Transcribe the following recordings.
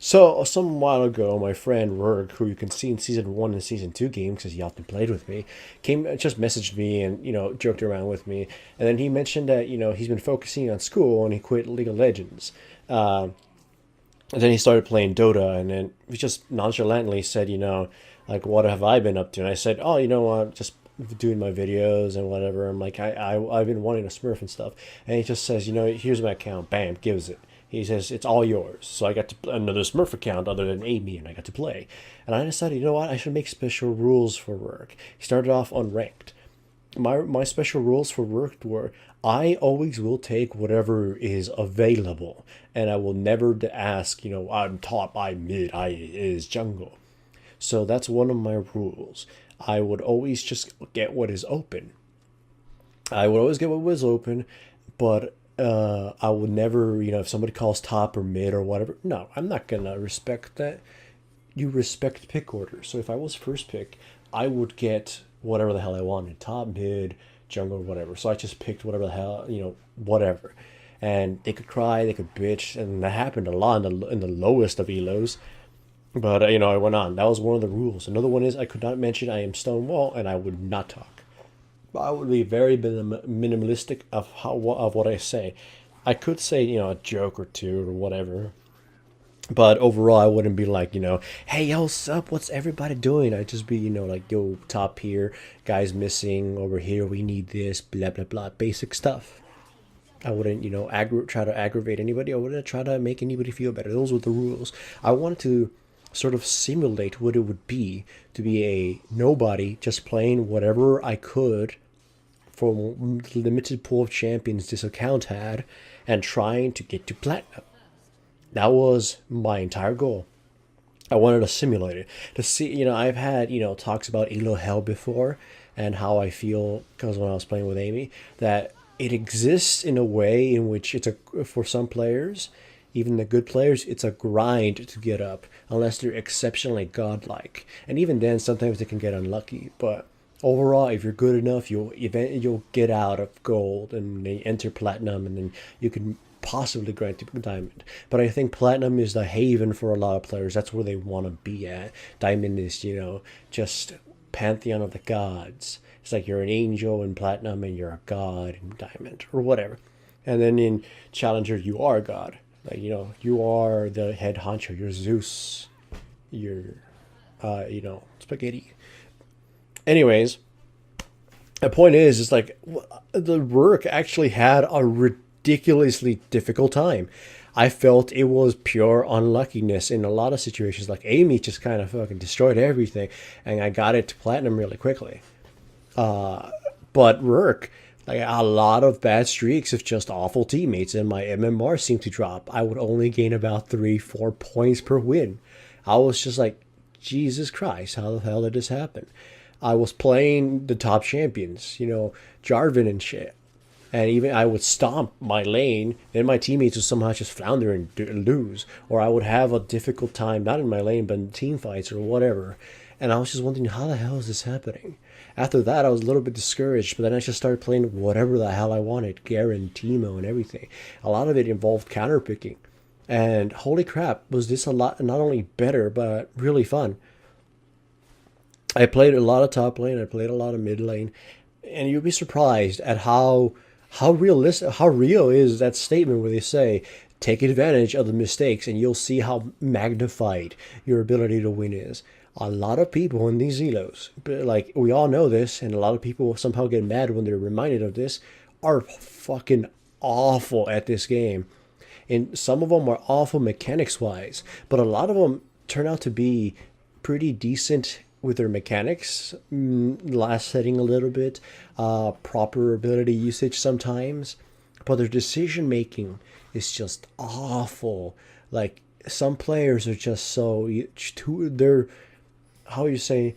So, some while ago, my friend Ryrk, who you can see in season 1 and season 2 games because he often played with me, just messaged me and, joked around with me. And then he mentioned that, he's been focusing on school and he quit League of Legends. And then he started playing Dota, and then he just nonchalantly said, like, what have I been up to? And I said, oh, just doing my videos and whatever. I'm like, I've been wanting to Smurf and stuff. And he just says, here's my account. Bam, gives it. He says, it's all yours. So I got another Smurf account other than Amy, and I got to play. And I decided, I should make special rules for Ryrk. He started off unranked. My special rules for Ryrk were I always will take whatever is available, and I will never ask, I'm top, I'm mid, I is jungle. So that's one of my rules. I would always just get what is open. I would always get what was open, but I would never, if somebody calls top or mid or whatever, no, I'm not gonna respect that. You respect pick order. So if I was first pick, I would get whatever the hell I wanted, top, mid, jungle, whatever. So I just picked whatever the hell, whatever. And they could cry, they could bitch, and that happened a lot in the lowest of elos. But I went on. That was one of the rules. Another one is I could not mention I am Stonewall, and I would not talk. I would be very minimalistic of what I say. I could say a joke or two or whatever, but overall I wouldn't be like hey yo what's up, what's everybody doing. I'd just be like yo top here, guys missing over here, we need this, blah blah blah, basic stuff. I wouldn't try to aggravate anybody. I wouldn't try to make anybody feel better. Those were the rules. I wanted to sort of simulate what it would be to be a nobody just playing whatever I could for the limited pool of champions this account had and trying to get to platinum. That was my entire goal. I wanted to simulate it to see. I've had talks about Elo Hell before and how I feel because when I was playing with Amy that it exists in a way in which it's a for some players, even the good players, it's a grind to get up unless they're exceptionally godlike, and even then sometimes they can get unlucky. But overall, if you're good enough, you'll get out of gold and they enter platinum, and then you can possibly grind to diamond. But I think platinum is the haven for a lot of players. That's where they want to be at. Diamond is just pantheon of the gods. It's like you're an angel in platinum and you're a god in diamond or whatever. And then in challenger you are a god. Like you are the head honcho. You're Zeus. You're spaghetti. Anyways, the point is like the Ryrk actually had a ridiculously difficult time. I felt it was pure unluckiness in a lot of situations. Like Amy just kind of fucking destroyed everything, and I got it to platinum really quickly. But Ryrk, like a lot of bad streaks of just awful teammates, and my MMR seemed to drop. I would only gain about 3-4 points per win. I was just like, Jesus Christ, how the hell did this happen? I was playing the top champions, Jarvan and shit. And even I would stomp my lane, then my teammates would somehow just flounder and lose. Or I would have a difficult time, not in my lane, but in team fights or whatever. And I was just wondering, how the hell is this happening? After that, I was a little bit discouraged, but then I just started playing whatever the hell I wanted, Garen, Teemo, and everything. A lot of it involved counterpicking. And holy crap, was this a lot, not only better, but really fun. I played a lot of top lane, I played a lot of mid lane, and you'd be surprised at how realistic, how real is that statement where they say, take advantage of the mistakes and you'll see how magnified your ability to win is. A lot of people in these Elos, like we all know this, and a lot of people somehow get mad when they're reminded of this, are fucking awful at this game. And some of them are awful mechanics wise, but a lot of them turn out to be pretty decent with their mechanics, last setting a little bit, proper ability usage sometimes, but their decision making is just awful. Like some players are just so they're how you say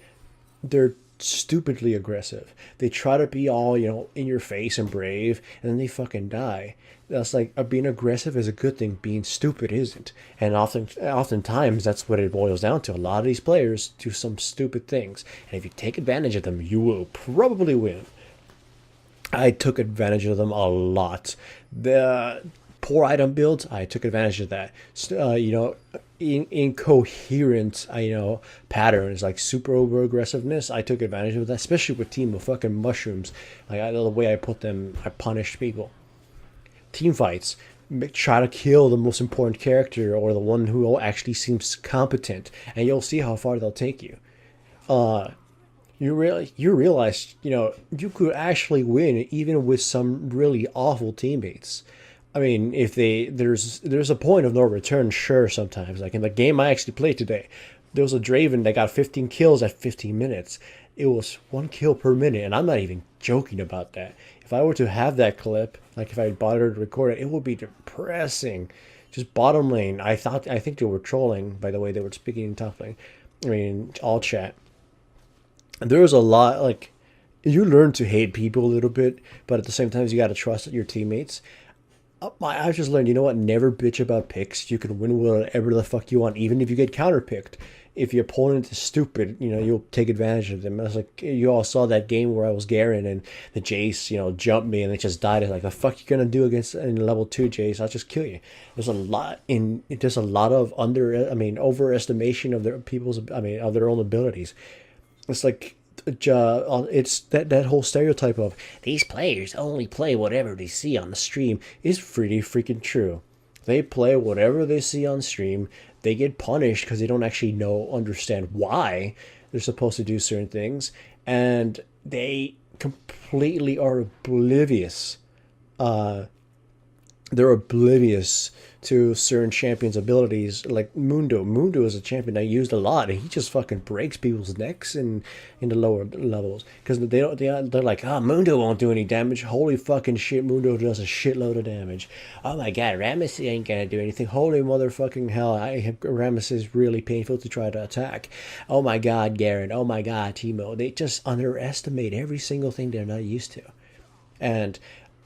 they're stupidly aggressive. They try to be all in your face and brave, and then they fucking die. That's like being aggressive is a good thing. Being stupid isn't, and oftentimes that's what it boils down to. A lot of these players do some stupid things, and if you take advantage of them, you will probably win. I took advantage of them a lot. The poor item builds, I took advantage of that. You know, incoherent, you know, patterns like super over aggressiveness. I took advantage of that, especially with team of fucking mushrooms. Like the way I put them, I punished people. Team fights, try to kill the most important character or the one who actually seems competent, and you'll see how far they'll take you. You realize, you know, you could actually win even with some really awful teammates. I mean, if there's a point of no return, sure. Sometimes, like in the game I actually played today, there was a Draven that got 15 kills at 15 minutes. It was 1 kill per minute, and I'm not even joking about that. If I were to have that clip, like if I bothered to record it, it would be depressing. Just bottom lane. I think they were trolling by the way they were speaking in top lane. I mean, all chat. There was a lot, like, you learn to hate people a little bit, but at the same time you got to trust your teammates. I've just learned, you know what, never bitch about picks. You can win whatever the fuck you want, even if you get counterpicked. If your opponent is stupid, you know, you'll take advantage of them. I was like, you all saw that game where I was Garen and the Jace, you know, jumped me and they just died. It's like, the fuck you gonna do against in level 2 Jace? I'll just kill you. There's a lot of overestimation of their of their own abilities. It's like, it's that whole stereotype of these players only play whatever they see on the stream is pretty freaking true. They play whatever they see on stream. They get punished because they don't actually understand why they're supposed to do certain things, and they completely are oblivious. They're oblivious to certain champions' abilities, like Mundo. Mundo is a champion I used a lot, and he just fucking breaks people's necks in the lower levels because they're like, Mundo won't do any damage. Holy fucking shit, Mundo does a shitload of damage. Oh my god, Rammus ain't gonna do anything. Holy motherfucking hell, Rammus is really painful to try to attack. Oh my god, Garen. Oh my god, Timo. They just underestimate every single thing they're not used to, and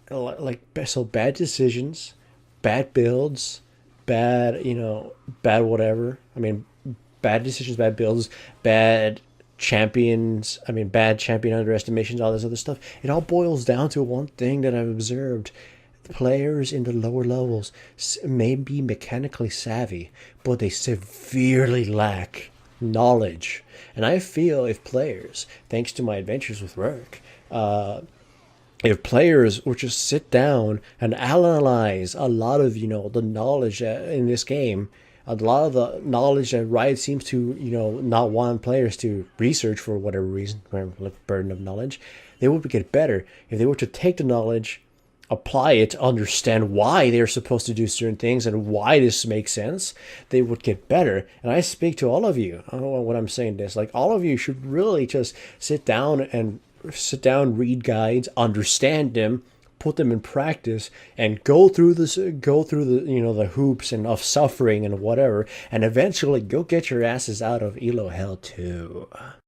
so bad decisions, bad builds, bad whatever. I mean, bad decisions, bad builds, bad champions. I mean, bad champion underestimations, all this other stuff. It all boils down to one thing that I've observed. The players in the lower levels may be mechanically savvy, but they severely lack knowledge. And I feel if players, thanks to my adventures with Ryrk, if players would just sit down and analyze a lot of, you know, the knowledge in this game, a lot of the knowledge that Riot seems to, you know, not want players to research for whatever reason, burden of knowledge, they would get better if they were to take the knowledge, apply it, understand why they're supposed to do certain things and why this makes sense. They would get better. And I speak to all of you. I don't know what I'm saying this. Like, all of you should really just sit down, read guides, understand them, put them in practice, and go through the, you know, the hoops and of suffering and whatever, and eventually go get your asses out of elo hell too.